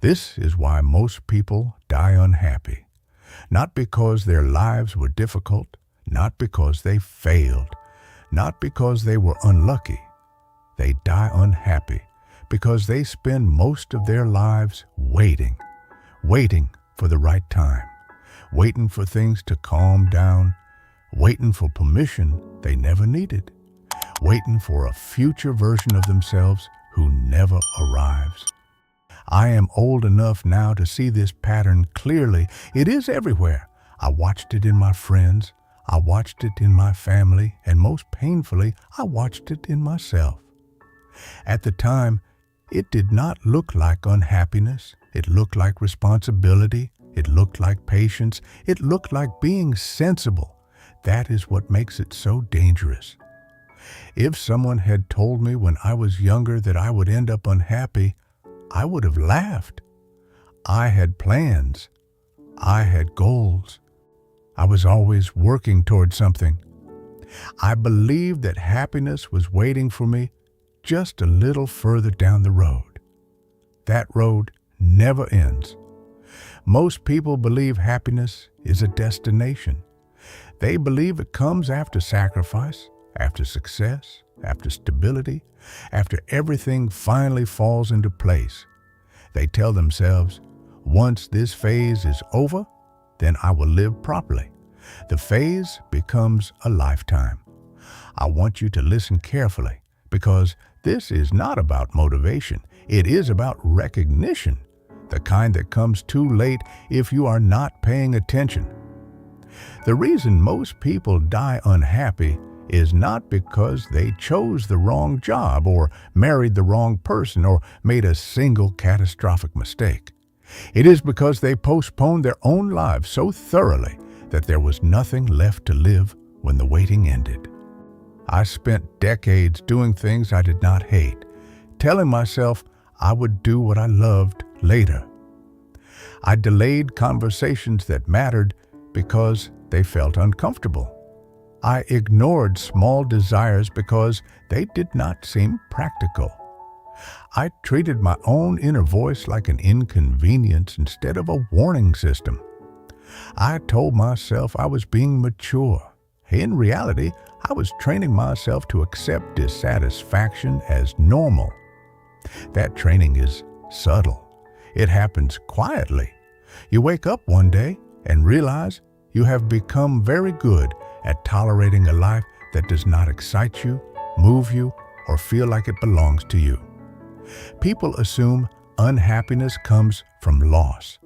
This is why most people die unhappy. Not because their lives were difficult, not because they failed, not because they were unlucky. They die unhappy because they spend most of their lives waiting for the right time, waiting for things to calm down, waiting for permission they never needed, waiting for a future version of themselves who never arrives. I am old enough now to see this pattern clearly. It is everywhere. I watched it in my friends, I watched it in my family, and most painfully, I watched it in myself. At the time, it did not look like unhappiness. It looked like responsibility. It looked like patience. It looked like being sensible. That is what makes it so dangerous. If someone had told me when I was younger that I would end up unhappy, I would have laughed. I had plans. I had goals. I was always working toward something. I believed that happiness was waiting for me just a little further down the road. That road never ends. Most people believe happiness is a destination. They believe it comes after sacrifice, after success, after stability, after everything finally falls into place. They tell themselves, once this phase is over, then I will live properly. The phase becomes a lifetime. I want you to listen carefully, because this is not about motivation. It is about recognition, the kind that comes too late if you are not paying attention. The reason most people die unhappy is not because they chose the wrong job or married the wrong person or made a single catastrophic mistake. It is because they postponed their own lives so thoroughly that there was nothing left to live when the waiting ended. I spent decades doing things I did not hate, telling myself I would do what I loved later. I delayed conversations that mattered because they felt uncomfortable. I ignored small desires because they did not seem practical. I treated my own inner voice like an inconvenience instead of a warning system. I told myself I was being mature. In reality, I was training myself to accept dissatisfaction as normal. That training is subtle. It happens quietly. You wake up one day and realize you have become very good at tolerating a life that does not excite you, move you, or feel like it belongs to you. People assume unhappiness comes from loss.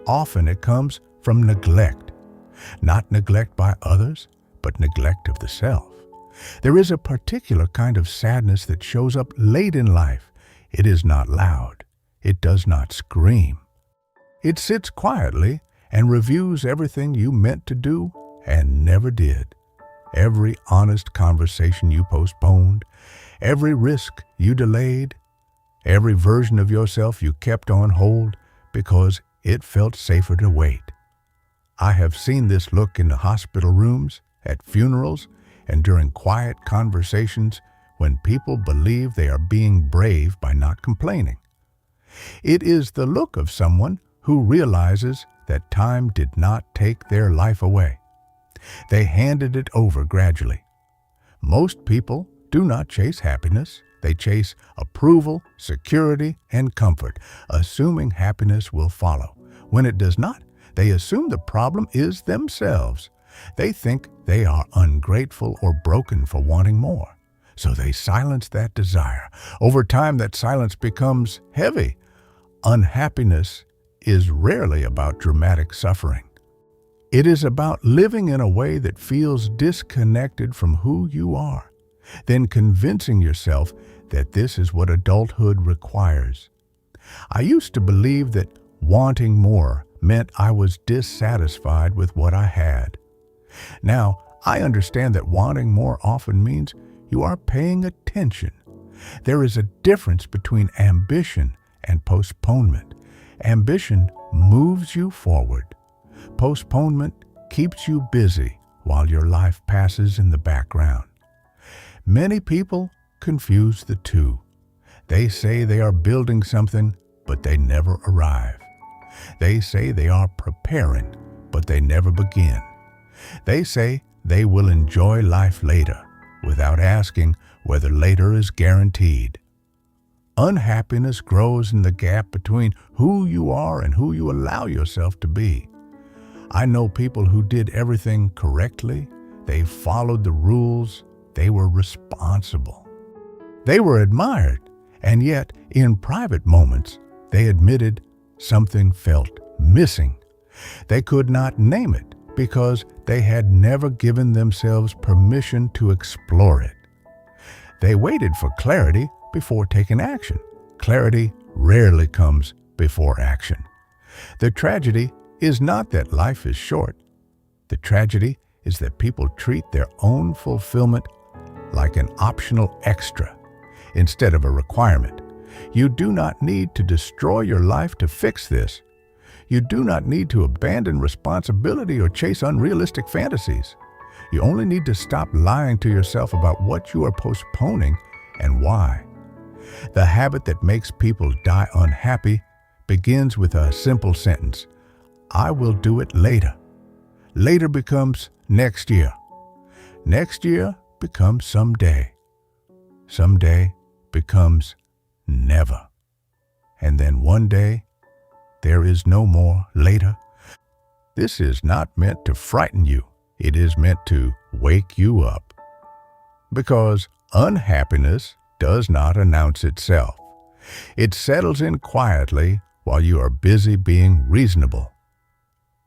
Often it comes from neglect. Not neglect by others, but neglect of the self. There is a particular kind of sadness that shows up late in life. It is not loud. It does not scream. It sits quietly and reviews everything you meant to do and never did. Every honest conversation you postponed, every risk you delayed, every version of yourself you kept on hold because it felt safer to wait. I have seen this look in the hospital rooms, at funerals, and during quiet conversations when people believe they are being brave by not complaining. It is the look of someone who realizes that time did not take their life away. They handed it over gradually. Most people do not chase happiness. They chase approval, security, and comfort, assuming happiness will follow. When it does not, they assume the problem is themselves. They think they are ungrateful or broken for wanting more. So they silence that desire. Over time, that silence becomes heavy. Unhappiness is rarely about dramatic suffering. It is about living in a way that feels disconnected from who you are, then convincing yourself that this is what adulthood requires. I used to believe that wanting more meant I was dissatisfied with what I had. Now, I understand that wanting more often means you are paying attention. There is a difference between ambition and postponement. Ambition moves you forward. Postponement keeps you busy while your life passes in the background. Many people confuse the two. They say they are building something but they never arrive. They say they are preparing, but they never begin. They say they will enjoy life later, without asking whether later is guaranteed. Unhappiness grows in the gap between who you are and who you allow yourself to be. I know people who did everything correctly. They followed the rules. They were responsible. They were admired, and yet in private moments, they admitted something felt missing. They could not name it because they had never given themselves permission to explore it. They waited for clarity before taking action. Clarity rarely comes before action. The tragedy is not that life is short. The tragedy is that people treat their own fulfillment like an optional extra instead of a requirement. You do not need to destroy your life to fix this. You do not need to abandon responsibility or chase unrealistic fantasies. You only need to stop lying to yourself about what you are postponing and why. The habit that makes people die unhappy begins with a simple sentence: I will do it later. Later becomes next year. Next year becomes someday. Someday becomes never. And then one day, there is no more later. This is not meant to frighten you. It is meant to wake you up. Because unhappiness does not announce itself. It settles in quietly while you are busy being reasonable.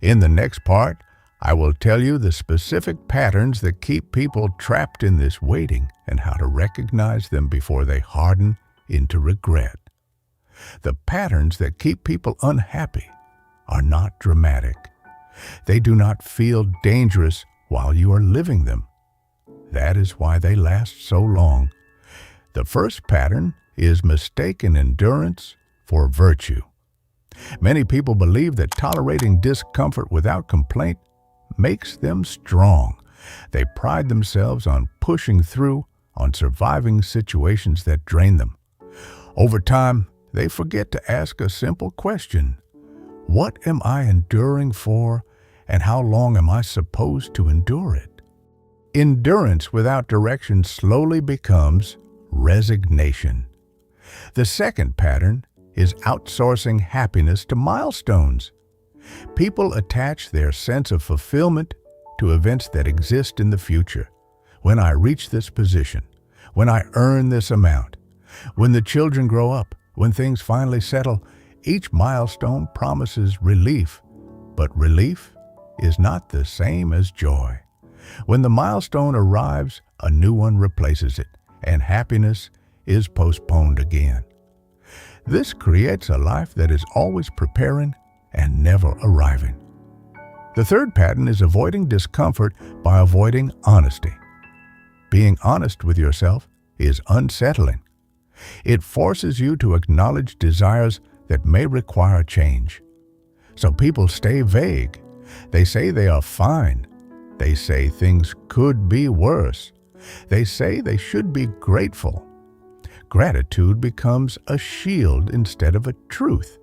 In the next part, I will tell you the specific patterns that keep people trapped in this waiting and how to recognize them before they harden into regret. The patterns that keep people unhappy are not dramatic. They do not feel dangerous while you are living them. That is why they last so long. The first pattern is mistaken endurance for virtue. Many people believe that tolerating discomfort without complaint makes them strong. They pride themselves on pushing through, on surviving situations that drain them. Over time, they forget to ask a simple question: what am I enduring for, and how long am I supposed to endure it? Endurance without direction slowly becomes resignation. The second pattern is outsourcing happiness to milestones. People attach their sense of fulfillment to events that exist in the future. When I reach this position, when I earn this amount, when the children grow up, when things finally settle, each milestone promises relief, but relief is not the same as joy. When the milestone arrives, a new one replaces it, and happiness is postponed again. This creates a life that is always preparing and never arriving. The third pattern is avoiding discomfort by avoiding honesty. Being honest with yourself is unsettling. It forces you to acknowledge desires that may require change. So people stay vague. They say they are fine. They say things could be worse. They say they should be grateful. Gratitude becomes a shield instead of a truth.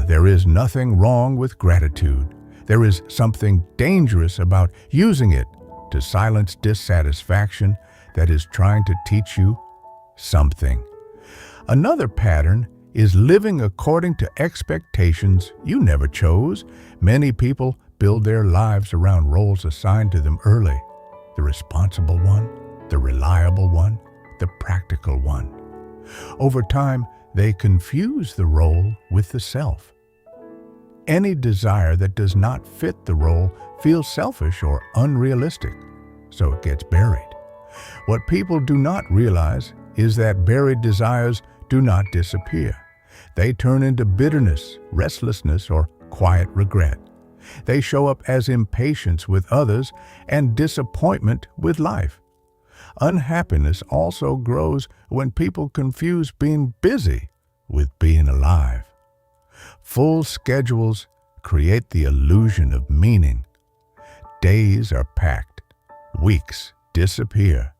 There is nothing wrong with gratitude. There is something dangerous about using it to silence dissatisfaction that is trying to teach you something. Another pattern is living according to expectations you never chose. Many people build their lives around roles assigned to them early: the responsible one, the reliable one, the practical one. Over time, they confuse the role with the self. Any desire that does not fit the role feels selfish or unrealistic, so it gets buried. What people do not realize is that buried desires do not disappear. They turn into bitterness, restlessness, or quiet regret. They show up as impatience with others and disappointment with life. Unhappiness also grows when people confuse being busy with being alive. Full schedules create the illusion of meaning. Days are packed, weeks disappear,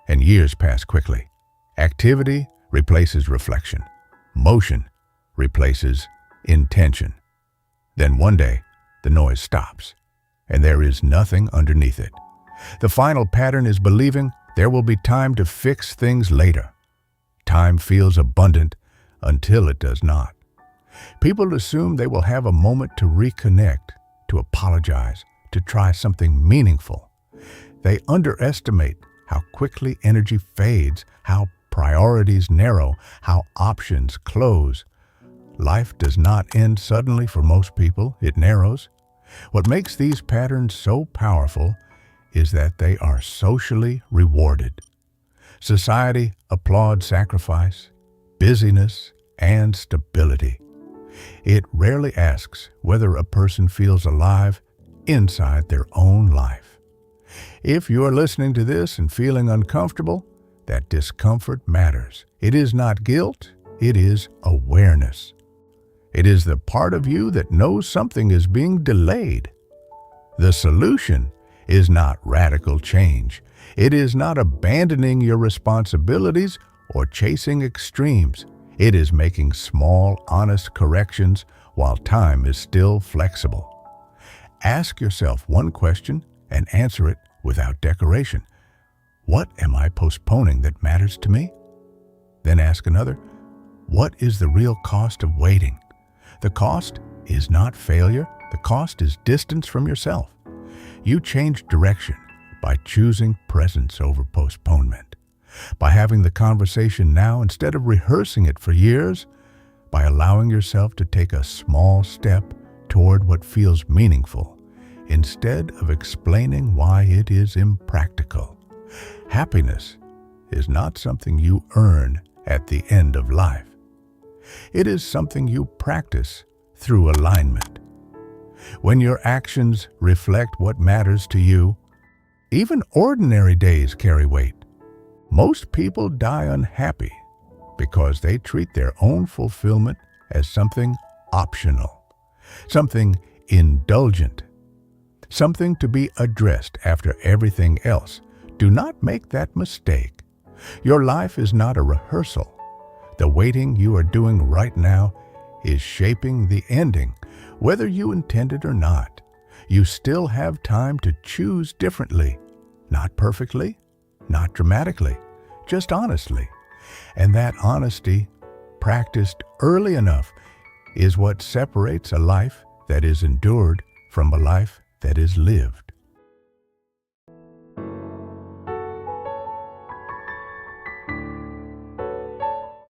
and years pass quickly. Activity replaces reflection. Motion replaces intention. Then one day, the noise stops, and there is nothing underneath it. The final pattern is believing there will be time to fix things later. Time feels abundant until it does not. People assume they will have a moment to reconnect, to apologize, to try something meaningful. They underestimate how quickly energy fades, how priorities narrow, how options close. Life does not end suddenly for most people, it narrows. What makes these patterns so powerful is that they are socially rewarded. Society applauds sacrifice, busyness, and stability. It rarely asks whether a person feels alive inside their own life. If you're listening to this and feeling uncomfortable, that discomfort matters. It is not guilt, it is awareness. It is the part of you that knows something is being delayed. The solution is not radical change. It is not abandoning your responsibilities or chasing extremes. It is making small, honest corrections while time is still flexible. Ask yourself one question and answer it without decoration. What am I postponing that matters to me? Then ask another, what is the real cost of waiting? The cost is not failure. The cost is distance from yourself. You change direction by choosing presence over postponement, by having the conversation now instead of rehearsing it for years, by allowing yourself to take a small step toward what feels meaningful, instead of explaining why it is impractical. Happiness is not something you earn at the end of life. It is something you practice through alignment. When your actions reflect what matters to you, even ordinary days carry weight. Most people die unhappy because they treat their own fulfillment as something optional, something indulgent, something to be addressed after everything else. Do not make that mistake. Your life is not a rehearsal. The waiting you are doing right now is shaping the ending, whether you intend it or not. You still have time to choose differently, not perfectly, not dramatically, just honestly. And that honesty, practiced early enough, is what separates a life that is endured from a life that is lived.